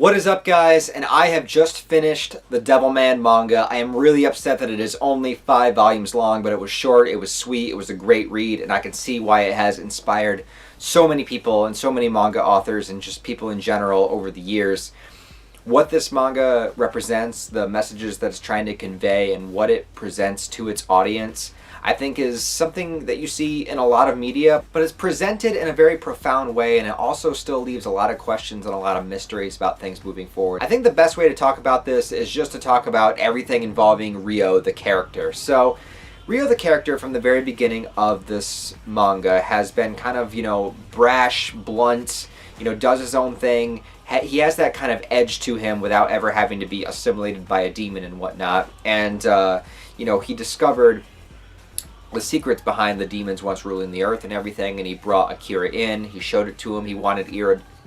What is up, guys? And I have just finished the Devilman manga. I am really upset that it is only 5 volumes long, but it was short, it was sweet, it was a great read, and I can see why it has inspired so many people and so many manga authors and just people in general over the years. What this manga represents, the messages that it's trying to convey, and what it presents to its audience, I think is something that you see in a lot of media, but it's presented in a very profound way, and it also still leaves a lot of questions and a lot of mysteries about things moving forward. I think the best way to talk about this is just to talk about everything involving Ryo, the character. So, Ryo, the character, from the very beginning of this manga has been kind of, brash, blunt, does his own thing. He has that kind of edge to him without ever having to be assimilated by a demon and whatnot. And, he discovered the secrets behind the demons once ruling the earth and everything, and he brought Akira in. He showed it to him. He wanted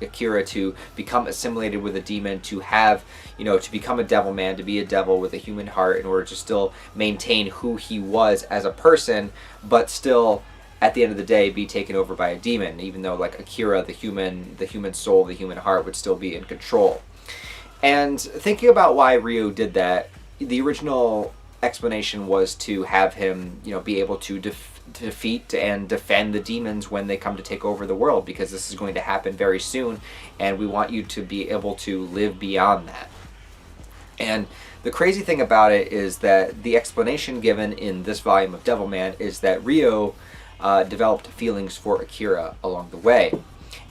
Akira to become assimilated with a demon, to have, to become a devil man, to be a devil with a human heart in order to still maintain who he was as a person, but still, at the end of the day, be taken over by a demon, even though, like, Akira, the human soul, the human heart, would still be in control. And thinking about why Ryo did that, the original explanation was to have him, be able to defeat and defend the demons when they come to take over the world, because this is going to happen very soon, and we want you to be able to live beyond that. And the crazy thing about it is that the explanation given in this volume of Devilman is that Ryo developed feelings for Akira along the way.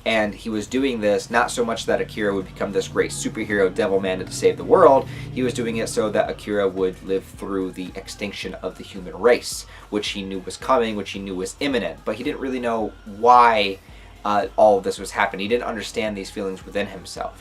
And he was doing this not so much that Akira would become this great superhero Devilman to save the world. He was doing it so that Akira would live through the extinction of the human race, which he knew was coming, which he knew was imminent. But he didn't really know why all of this was happening. He didn't understand these feelings within himself.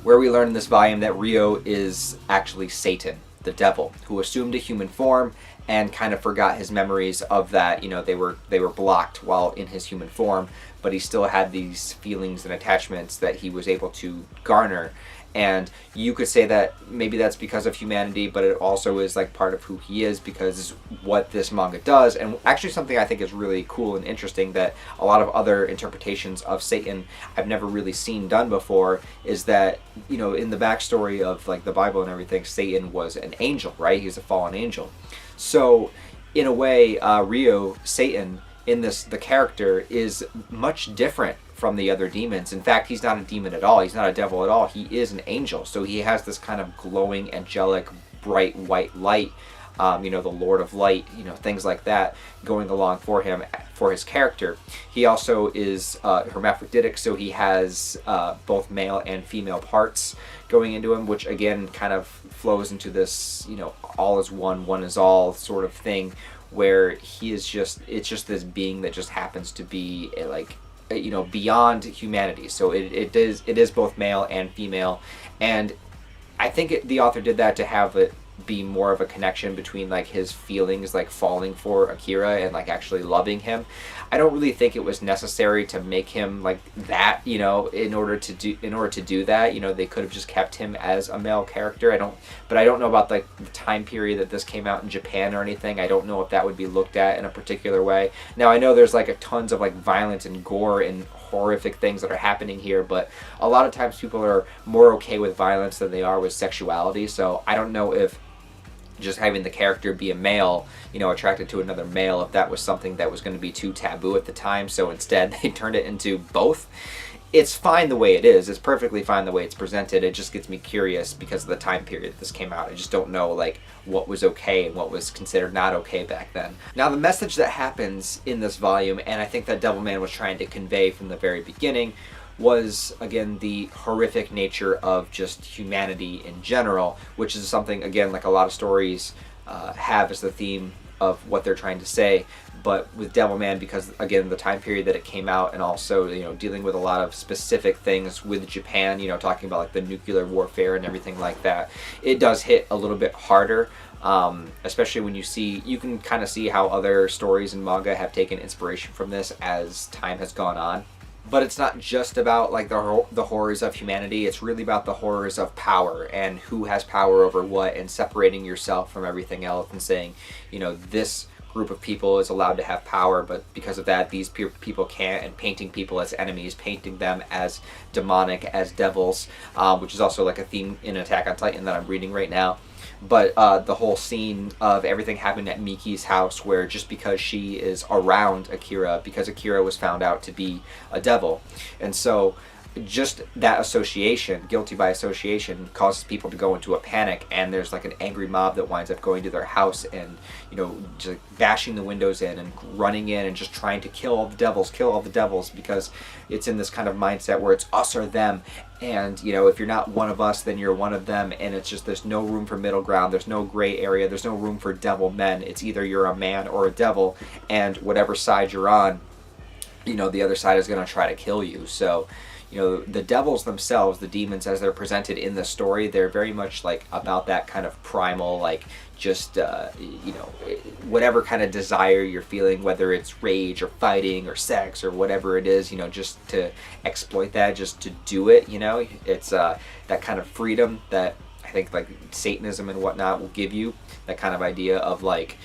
Where we learn in this volume that Ryo is actually Satan, the devil, who assumed a human form and kind of forgot his memories of that. They were blocked while in his human form, but he still had these feelings and attachments that he was able to garner. And you could say that maybe that's because of humanity, but it also is like part of who he is, because what this manga does, and actually something I think is really cool and interesting that a lot of other interpretations of Satan I've never really seen done before, is that, in the backstory of like the Bible and everything, Satan was an angel, right? He's a fallen angel. So in a way, Ryo, Satan, in the character, is much different from the other demons. In fact, he's not a demon at all. He's not a devil at all. He is an angel. So he has this kind of glowing, angelic, bright white light, the Lord of Light, things like that going along for him, for his character. He also is hermaphroditic, so he has both male and female parts going into him, which again kind of flows into this, all is one, one is all sort of thing, where he is it's just this being that just happens to be beyond humanity. So it is both male and female, and I think the author did that to have it be more of a connection between like his feelings, like falling for Akira and like actually loving him. I don't really think it was necessary to make him like that, in order to do that. They could have just kept him as a male character. I don't know about like the time period that this came out in Japan or anything. I don't know if that would be looked at in a particular way. Now I know there's like a tons of like violence and gore and horrific things that are happening here, but a lot of times people are more okay with violence than they are with sexuality. So I don't know if just having the character be a male, attracted to another male, if that was something that was going to be too taboo at the time. So instead they turned it into both. It's fine the way it is. It's perfectly fine the way it's presented. It just gets me curious because of the time period that this came out. I just don't know like what was okay and what was considered not okay back then. Now the message that happens in this volume, and I think that Devilman was trying to convey from the very beginning, was again the horrific nature of just humanity in general, which is something again like a lot of stories have as the theme of what they're trying to say. But with Devilman, because again the time period that it came out, and also dealing with a lot of specific things with Japan, talking about like the nuclear warfare and everything like that, it does hit a little bit harder. Especially when you can kind of see how other stories and manga have taken inspiration from this as time has gone on. But it's not just about like the horrors of humanity. It's really about the horrors of power and who has power over what, and separating yourself from everything else and saying, this group of people is allowed to have power, but because of that, these people can't, and painting people as enemies, painting them as demonic, as devils, which is also like a theme in Attack on Titan that I'm reading right now. But the whole scene of everything happening at Miki's house, where just because she is around Akira, because Akira was found out to be a devil, and so just that association, guilty by association, causes people to go into a panic, and there's like an angry mob that winds up going to their house and, you know, just bashing the windows in and running in and just trying to kill all the devils, because it's in this kind of mindset where it's us or them, and, you know, if you're not one of us, then you're one of them, and it's just, there's no room for middle ground, there's no gray area, there's no room for devil men. It's either you're a man or a devil, and whatever side you're on, you know, the other side is going to try to kill you. So, you know, the devils themselves, the demons as they're presented in the story, they're very much like about that kind of primal, like just, you know, whatever kind of desire you're feeling, whether it's rage or fighting or sex or whatever it is, you know, just to exploit that, just to do it, you know, it's that kind of freedom that I think like Satanism and whatnot will give you, that kind of idea of like,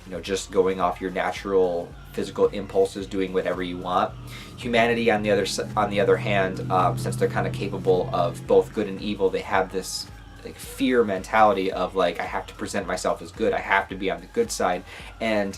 you know, just going off your natural physical impulses, doing whatever you want. Humanity, on the other hand, since they're kind of capable of both good and evil, they have this like fear mentality of like, I have to present myself as good, I have to be on the good side, and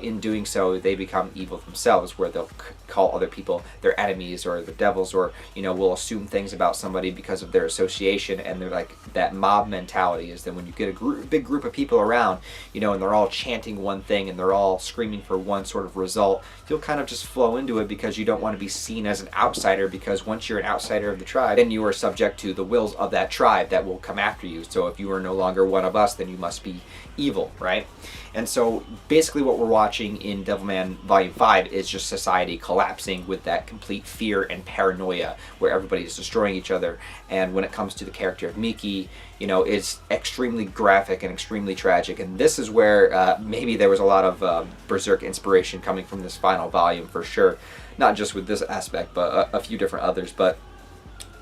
in doing so, they become evil themselves, where they'll call other people their enemies or the devils, or, you know, will assume things about somebody because of their association. And they're like, that mob mentality is that when you get a big group of people around, you know, and they're all chanting one thing and they're all screaming for one sort of result, you'll kind of just flow into it because you don't want to be seen as an outsider, because once you're an outsider of the tribe, then you are subject to the wills of that tribe that will come after you. So if you are no longer one of us, then you must be evil, right? And so basically what we're watching in Devilman Volume 5 is just society collapsing with that complete fear and paranoia, where everybody is destroying each other. And when it comes to the character of Miki, you know, it's extremely graphic and extremely tragic. And this is where maybe there was a lot of Berserk inspiration coming from this final volume, for sure. Not just with this aspect, but a few different others. But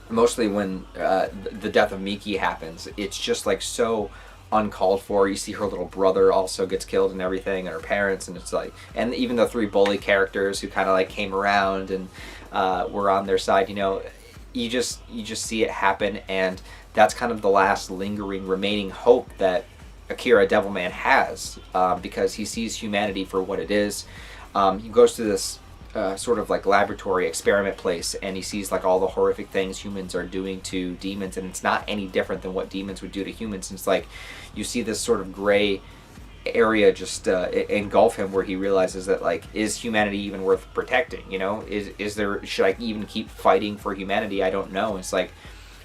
mostly when the death of Miki happens, it's just like so uncalled for. You see her little brother also gets killed and everything, and her parents, and it's like, and even the three bully characters who kind of like came around and were on their side, you know, you just see it happen. And that's kind of the last lingering remaining hope that Akira Devilman has, because he sees humanity for what it is. He goes to this sort of like laboratory experiment place, and he sees like all the horrific things humans are doing to demons, and it's not any different than what demons would do to humans. And it's like you see this sort of gray area just engulf him, where he realizes that, like, is humanity even worth protecting? You know, is there, should I even keep fighting for humanity? I don't know. It's like,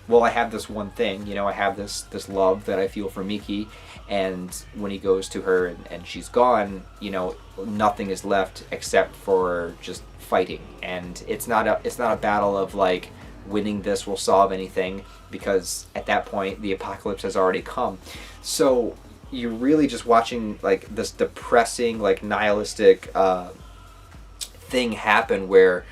well, I have this one thing, you know, I have this love that I feel for Miki, and when he goes to her and she's gone, you know, nothing is left except for just fighting. And it's not a battle of like winning this will solve anything, because at that point the apocalypse has already come. So you're really just watching like this depressing, like nihilistic thing happen, where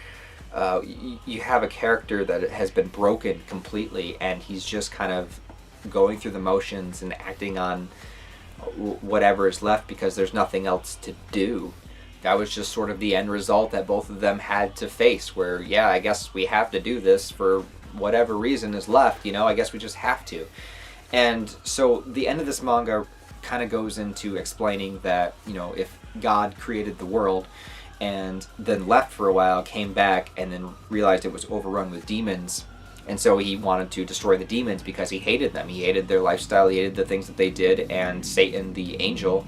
you have a character that has been broken completely, and he's just kind of going through the motions and acting on whatever is left because there's nothing else to do. That was just sort of the end result that both of them had to face, where, yeah, I guess we have to do this for whatever reason is left, you know, I guess we just have to. And so the end of this manga kind of goes into explaining that, you know, if God created the world and then left for a while, came back, and then realized it was overrun with demons, and so he wanted to destroy the demons because he hated them. He hated their lifestyle, he hated the things that they did, and Satan, the angel,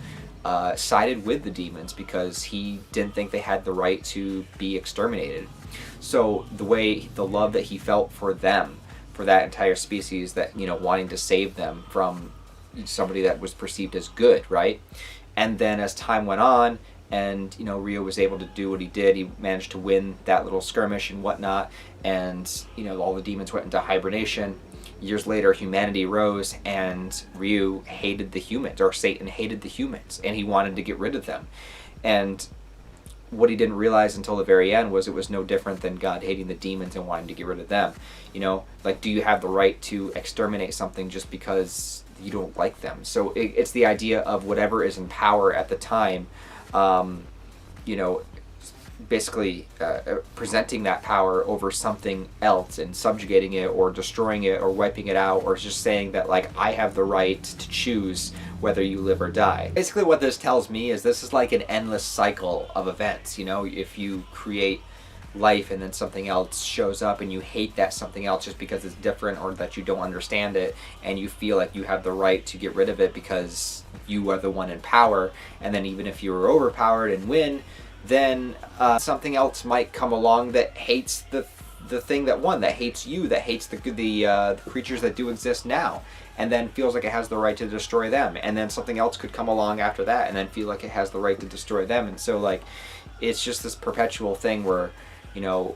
sided with the demons because he didn't think they had the right to be exterminated. So the love that he felt for them, for that entire species, that, you know, wanting to save them from somebody that was perceived as good, right? And then as time went on, and, you know, Ryo was able to do what he did, he managed to win that little skirmish and whatnot, and, you know, all the demons went into hibernation. Years later, humanity rose, and Ryu hated the humans, or Satan hated the humans, and he wanted to get rid of them. And what he didn't realize until the very end was it was no different than God hating the demons and wanting to get rid of them. You know, like, do you have the right to exterminate something just because you don't like them? So it's the idea of whatever is in power at the time, you know, basically presenting that power over something else and subjugating it or destroying it or wiping it out, or just saying that like I have the right to choose whether you live or die. Basically what this tells me is this is like an endless cycle of events. You know, if you create life and then something else shows up and you hate that something else just because it's different or that you don't understand it, and you feel like you have the right to get rid of it because you are the one in power, and then even if you were overpowered and win, then something else might come along that hates the thing that won, that hates you, that hates the creatures that do exist now, and then feels like it has the right to destroy them. And then something else could come along after that and then feel like it has the right to destroy them. And so like it's just this perpetual thing where, you know,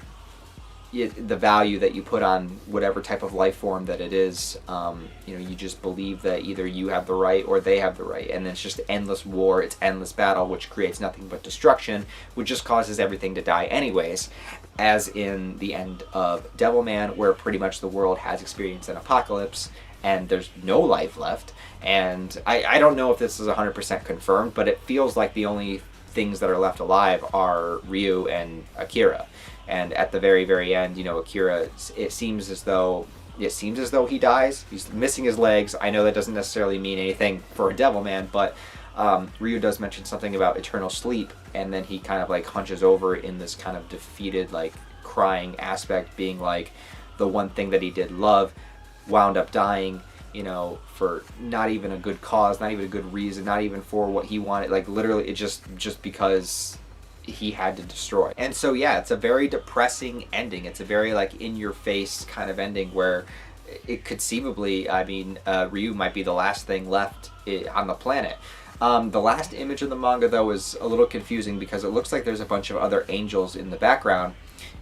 the value that you put on whatever type of life form that it is, you know, you just believe that either you have the right or they have the right, and it's just endless war, it's endless battle, which creates nothing but destruction, which just causes everything to die anyways, as in the end of Devilman, where pretty much the world has experienced an apocalypse and there's no life left. And I don't know if this is 100% confirmed, but it feels like the only things that are left alive are Ryo and Akira. And at the very, very end, you know, Akira, it seems as though he dies. He's missing his legs. I know that doesn't necessarily mean anything for a Devilman, but Ryo does mention something about eternal sleep, and then he kind of like hunches over in this kind of defeated, like crying aspect, being like the one thing that he did love wound up dying, you know, for not even a good cause, not even a good reason, not even for what he wanted, like literally it just because he had to destroy. And so yeah, it's a very depressing ending. It's a very like in your face kind of ending where it conceivably, I mean, Ryo might be the last thing left on the planet. The last image of the manga though is a little confusing because it looks like there's a bunch of other angels in the background.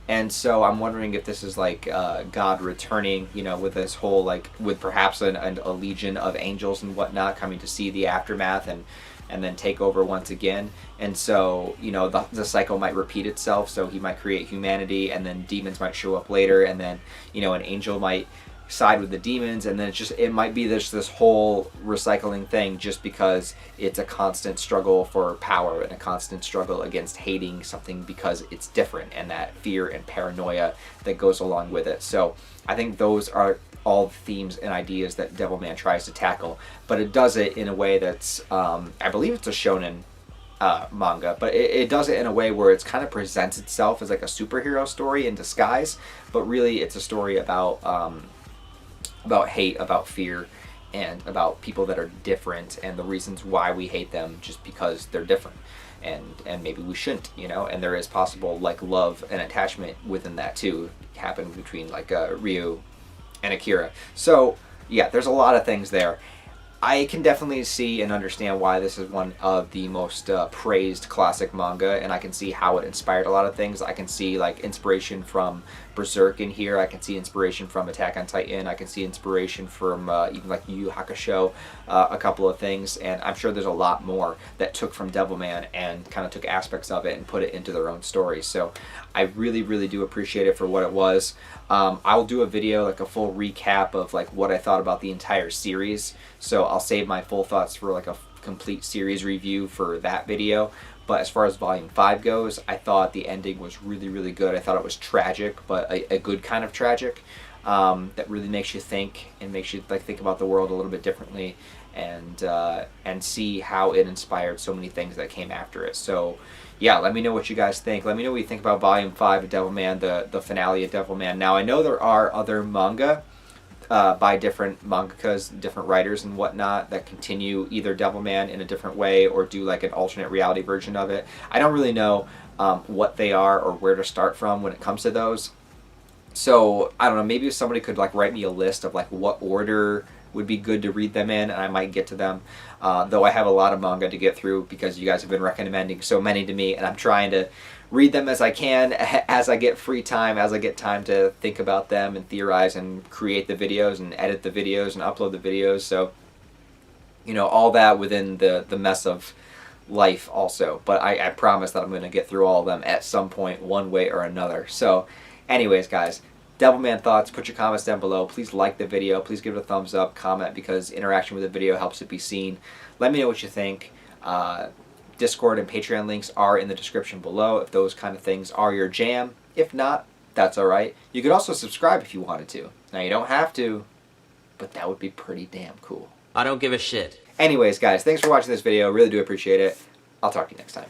And so I'm wondering if this is like God returning, you know, with this whole like, with perhaps a legion of angels and whatnot coming to see the aftermath and then take over once again. And so, you know, the cycle might repeat itself. So he might create humanity, and then demons might show up later, and then, you know, an angel might side with the demons, and then it might be this whole recycling thing, just because it's a constant struggle for power and a constant struggle against hating something because it's different, and that fear and paranoia that goes along with it. So I think those are all the themes and ideas that Devilman tries to tackle, but it does it in a way that's I believe it's a shonen manga, but it does it in a way where it kind of presents itself as like a superhero story in disguise, but really it's a story about hate, about fear, and about people that are different, and the reasons why we hate them just because they're different, and maybe we shouldn't, you know. And there is possible like love and attachment within that too, happen between like Ryo and Akira. So yeah, there's a lot of things there. I can definitely see and understand why this is one of the most praised classic manga, and I can see how it inspired a lot of things. I can see like inspiration from Berserk in here. I can see inspiration from Attack on Titan. I can see inspiration from even like Yu Yu Hakusho, a couple of things, and I'm sure there's a lot more that took from Devilman and kind of took aspects of it and put it into their own story. So I really, really do appreciate it for what it was. I'll do a video, like a full recap of like what I thought about the entire series. So I'll save my full thoughts for like a complete series review for that video. But as far as Volume 5 goes, I thought the ending was really, really good. I thought it was tragic, but a good kind of tragic, that really makes you think and makes you like think about the world a little bit differently, and see how it inspired so many things that came after it. So yeah, let me know what you guys think. Let me know what you think about Volume 5 of Devilman, the finale of Devilman. Now, I know there are other manga by different mangakas, different writers and whatnot, that continue either Devilman in a different way or do like an alternate reality version of it. I don't really know what they are or where to start from when it comes to those. So I don't know, maybe if somebody could like write me a list of like what order would be good to read them in, and I might get to them. Though I have a lot of manga to get through because you guys have been recommending so many to me, and I'm trying to read them as I can, as I get free time, as I get time to think about them and theorize and create the videos and edit the videos and upload the videos. So, you know, all that within the mess of life also. But I promise that I'm going to get through all of them at some point, one way or another. So anyways, guys, Devilman thoughts, put your comments down below. Please like the video. Please give it a thumbs up, comment, because interaction with the video helps it be seen. Let me know what you think. Discord and Patreon links are in the description below if those kind of things are your jam. If not, that's alright. You could also subscribe if you wanted to. Now, you don't have to, but that would be pretty damn cool. I don't give a shit. Anyways, guys, thanks for watching this video. Really do appreciate it. I'll talk to you next time.